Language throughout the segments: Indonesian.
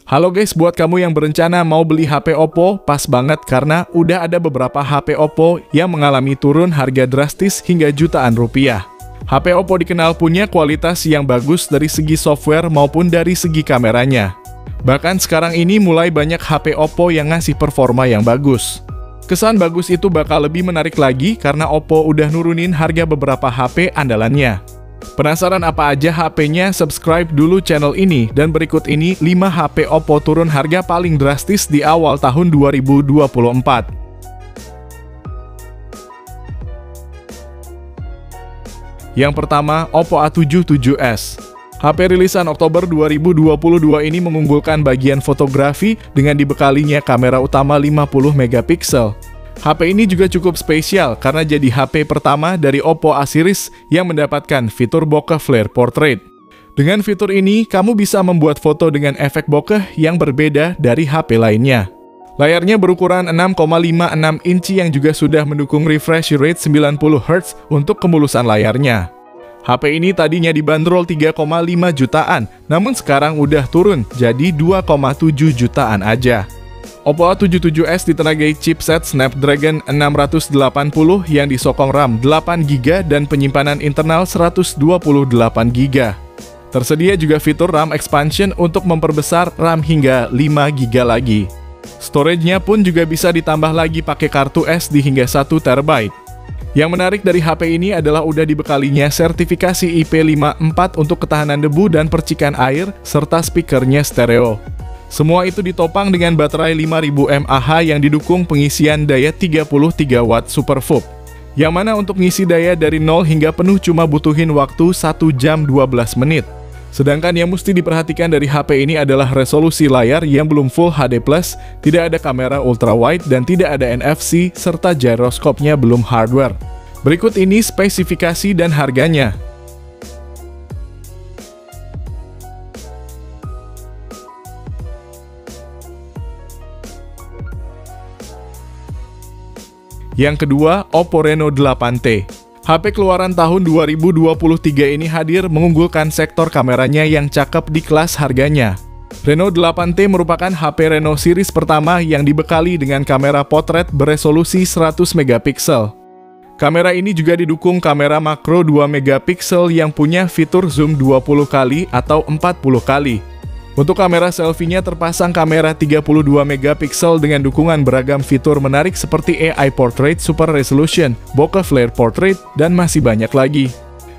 Halo guys, buat kamu yang berencana mau beli HP Oppo, pas banget karena udah ada beberapa HP Oppo yang mengalami turun harga drastis hingga jutaan rupiah. HP Oppo dikenal punya kualitas yang bagus dari segi software maupun dari segi kameranya. Bahkan sekarang ini mulai banyak HP Oppo yang ngasih performa yang bagus. Kesan bagus itu bakal lebih menarik lagi karena Oppo udah nurunin harga beberapa HP andalannya. Penasaran apa aja HP-nya? Subscribe dulu channel ini, dan berikut ini 5 HP Oppo turun harga paling drastis di awal tahun 2024. Yang pertama, Oppo A77s. HP rilisan Oktober 2022 ini mengunggulkan bagian fotografi dengan dibekalinya kamera utama 50 megapiksel. HP ini juga cukup spesial karena jadi HP pertama dari Oppo A series yang mendapatkan fitur bokeh flare portrait. Dengan fitur ini, kamu bisa membuat foto dengan efek bokeh yang berbeda dari HP lainnya. Layarnya berukuran 6,56 inci yang juga sudah mendukung refresh rate 90 Hz untuk kemulusan layarnya. HP ini tadinya dibanderol 3,5 jutaan, namun sekarang udah turun jadi 2,7 jutaan aja. Oppo A77s ditenagai chipset Snapdragon 680 yang disokong RAM 8GB dan penyimpanan internal 128GB. Tersedia juga fitur RAM expansion untuk memperbesar RAM hingga 5GB lagi. Storage-nya pun juga bisa ditambah lagi pakai kartu SD hingga 1TB. Yang menarik dari HP ini adalah udah dibekalinya sertifikasi IP54 untuk ketahanan debu dan percikan air, serta speakernya stereo. Semua itu ditopang dengan baterai 5000 mAh yang didukung pengisian daya 33 Watt SuperVOOC. Yang mana untuk ngisi daya dari 0 hingga penuh cuma butuhin waktu 1 jam 12 menit. Sedangkan yang mesti diperhatikan dari HP ini adalah resolusi layar yang belum Full HD+, tidak ada kamera ultrawide dan tidak ada NFC, serta gyroskopnya belum hardware. Berikut ini spesifikasi dan harganya. Yang kedua, Oppo Reno 8T. HP keluaran tahun 2023 ini hadir mengunggulkan sektor kameranya yang cakep di kelas harganya. Reno 8T merupakan HP Reno series pertama yang dibekali dengan kamera potret beresolusi 100 megapiksel. Kamera ini juga didukung kamera makro 2 megapiksel yang punya fitur zoom 20 kali atau 40 kali. Untuk kamera selfie-nya terpasang kamera 32 megapiksel dengan dukungan beragam fitur menarik seperti AI Portrait Super Resolution, bokeh flare portrait, dan masih banyak lagi.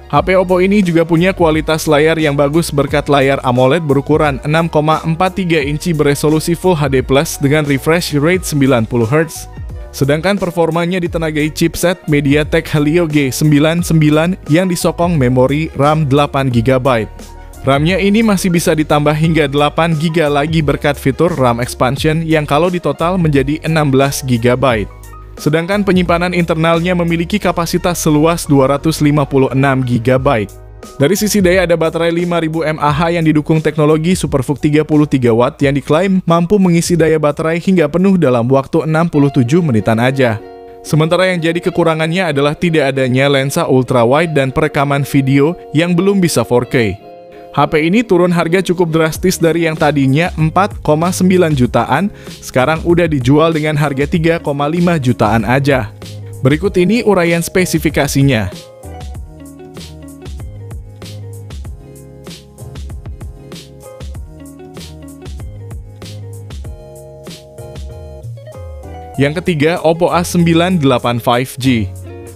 HP Oppo ini juga punya kualitas layar yang bagus berkat layar AMOLED berukuran 6,43 inci beresolusi Full HD+ dengan refresh rate 90 Hz. Sedangkan performanya ditenagai chipset MediaTek Helio G99 yang disokong memori RAM 8GB. RAM-nya ini masih bisa ditambah hingga 8GB lagi berkat fitur RAM expansion yang kalau ditotal menjadi 16GB. Sedangkan penyimpanan internalnya memiliki kapasitas seluas 256GB. Dari sisi daya ada baterai 5000 mAh yang didukung teknologi SuperVOOC 33W yang diklaim mampu mengisi daya baterai hingga penuh dalam waktu 67 menitan aja. Sementara yang jadi kekurangannya adalah tidak adanya lensa ultrawide dan perekaman video yang belum bisa 4K. HP ini turun harga cukup drastis dari yang tadinya 4,9 jutaan, sekarang udah dijual dengan harga 3,5 jutaan aja. Berikut ini uraian spesifikasinya. Yang ketiga, Oppo A98 5G.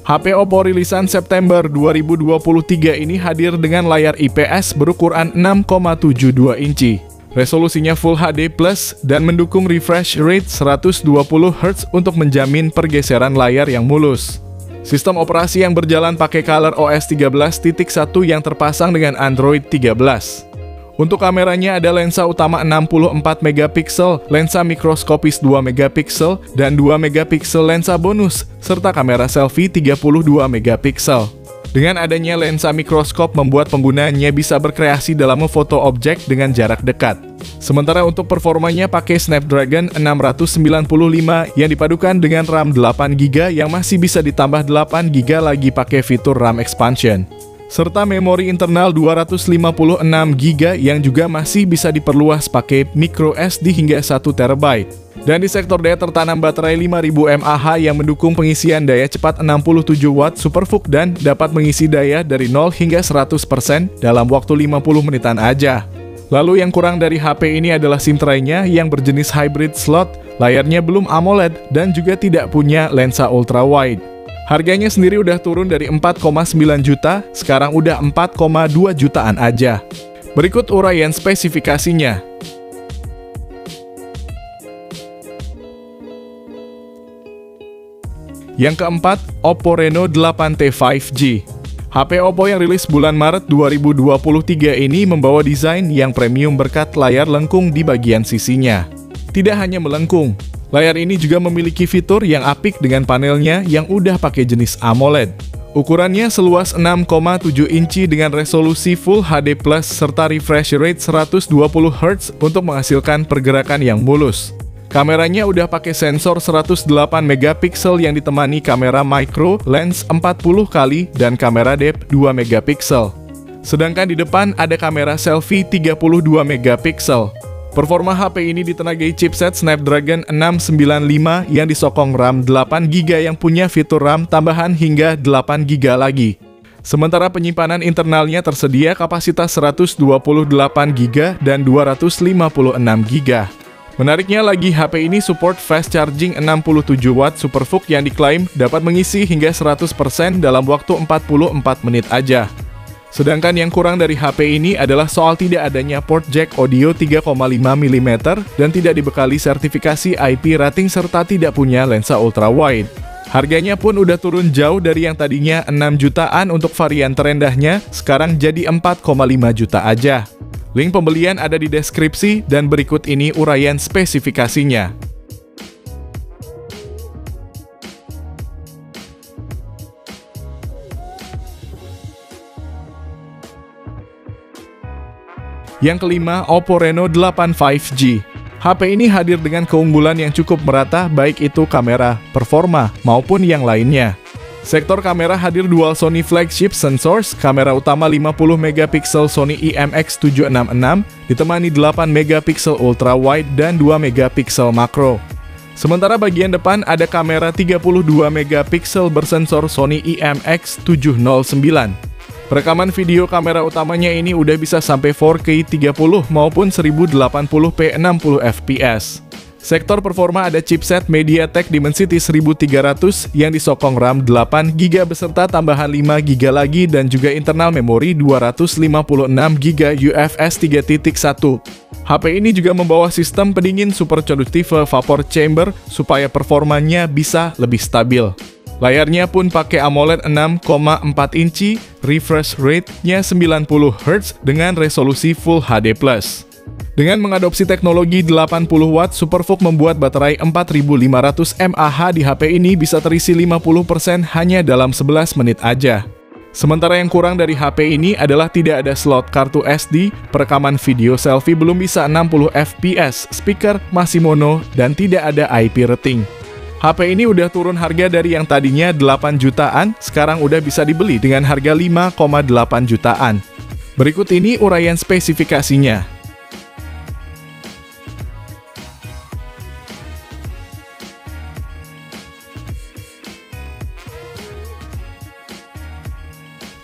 HP Oppo rilisan September 2023 ini hadir dengan layar IPS berukuran 6,72 inci. Resolusinya Full HD+, dan mendukung refresh rate 120 Hz untuk menjamin pergeseran layar yang mulus. Sistem operasi yang berjalan pakai ColorOS 13.1 yang terpasang dengan Android 13. Untuk kameranya ada lensa utama 64 megapiksel, lensa mikroskopis 2 megapiksel, dan 2 megapiksel lensa bonus, serta kamera selfie 32 megapiksel. Dengan adanya lensa mikroskop membuat penggunanya bisa berkreasi dalam memfoto objek dengan jarak dekat. Sementara untuk performanya pakai Snapdragon 695 yang dipadukan dengan RAM 8GB yang masih bisa ditambah 8GB lagi pakai fitur RAM expansion. serta memori internal 256GB yang juga masih bisa diperluas pakai micro SD hingga 1 TB. Dan di sektor daya tertanam baterai 5000 mAh yang mendukung pengisian daya cepat 67 Watt SuperVOOC dan dapat mengisi daya dari 0 hingga 100% dalam waktu 50 menitan aja. Lalu yang kurang dari HP ini adalah SIM tray-nya yang berjenis hybrid slot, layarnya belum AMOLED dan juga tidak punya lensa ultra wide. Harganya sendiri udah turun dari 4,9 juta, sekarang udah 4,2 jutaan aja. Berikut uraian spesifikasinya. Yang keempat, Oppo Reno 8T 5G. HP Oppo yang rilis bulan Maret 2023 ini membawa desain yang premium berkat layar lengkung di bagian sisinya. Tidak hanya melengkung, layar ini juga memiliki fitur yang apik dengan panelnya yang udah pakai jenis AMOLED. Ukurannya seluas 6,7 inci dengan resolusi Full HD Plus serta refresh rate 120 Hz untuk menghasilkan pergerakan yang mulus. Kameranya udah pakai sensor 108 megapiksel yang ditemani kamera micro lens 40x dan kamera depth 2 megapiksel. Sedangkan di depan ada kamera selfie 32 megapiksel. Performa HP ini ditenagai chipset Snapdragon 695 yang disokong RAM 8GB yang punya fitur RAM tambahan hingga 8GB lagi. Sementara penyimpanan internalnya tersedia kapasitas 128GB dan 256GB. Menariknya lagi, HP ini support fast charging 67 Watt SuperVOOC yang diklaim dapat mengisi hingga 100% dalam waktu 44 menit aja. Sedangkan yang kurang dari HP ini adalah soal tidak adanya port jack audio 3,5 mm dan tidak dibekali sertifikasi IP rating serta tidak punya lensa ultra wide. Harganya pun udah turun jauh dari yang tadinya 6 jutaan untuk varian terendahnya, sekarang jadi 4,5 juta aja. Link pembelian ada di deskripsi dan berikut ini uraian spesifikasinya. Yang kelima, Oppo Reno 8 5G. HP ini hadir dengan keunggulan yang cukup merata baik itu kamera, performa, maupun yang lainnya. Sektor kamera hadir dual Sony flagship sensors, kamera utama 50 megapiksel Sony IMX766, ditemani 8 megapiksel ultra wide dan 2 megapiksel makro. Sementara bagian depan ada kamera 32 megapiksel bersensor Sony IMX709. Perekaman video kamera utamanya ini udah bisa sampai 4K 30 maupun 1080p 60 fps. Sektor performa ada chipset MediaTek Dimensity 1300 yang disokong RAM 8GB beserta tambahan 5GB lagi dan juga internal memori 256GB UFS 3.1. HP ini juga membawa sistem pendingin super conductive vapor chamber supaya performanya bisa lebih stabil. Layarnya pun pakai AMOLED 6,4 inci, refresh rate-nya 90Hz dengan resolusi Full HD+. Dengan mengadopsi teknologi 80 Watt, SuperVOOC membuat baterai 4500 mAh di HP ini bisa terisi 50% hanya dalam 11 menit aja. Sementara yang kurang dari HP ini adalah tidak ada slot kartu SD, perekaman video selfie belum bisa 60 fps, speaker masih mono, dan tidak ada IP rating. HP ini udah turun harga dari yang tadinya 8 jutaan, sekarang udah bisa dibeli dengan harga 5,8 jutaan. Berikut ini uraian spesifikasinya.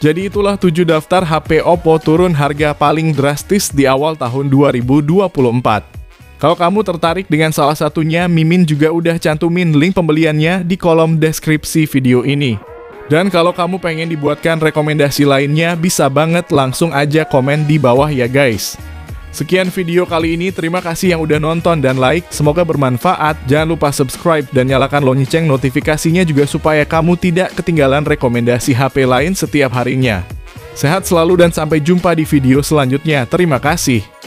Jadi itulah 7 daftar HP Oppo turun harga paling drastis di awal tahun 2024. Kalau kamu tertarik dengan salah satunya, Mimin juga udah cantumin link pembeliannya di kolom deskripsi video ini. Dan kalau kamu pengen dibuatkan rekomendasi lainnya, bisa banget langsung aja komen di bawah ya guys. Sekian video kali ini, terima kasih yang udah nonton dan like, semoga bermanfaat. Jangan lupa subscribe dan nyalakan lonceng notifikasinya juga supaya kamu tidak ketinggalan rekomendasi HP lain setiap harinya. Sehat selalu dan sampai jumpa di video selanjutnya, terima kasih.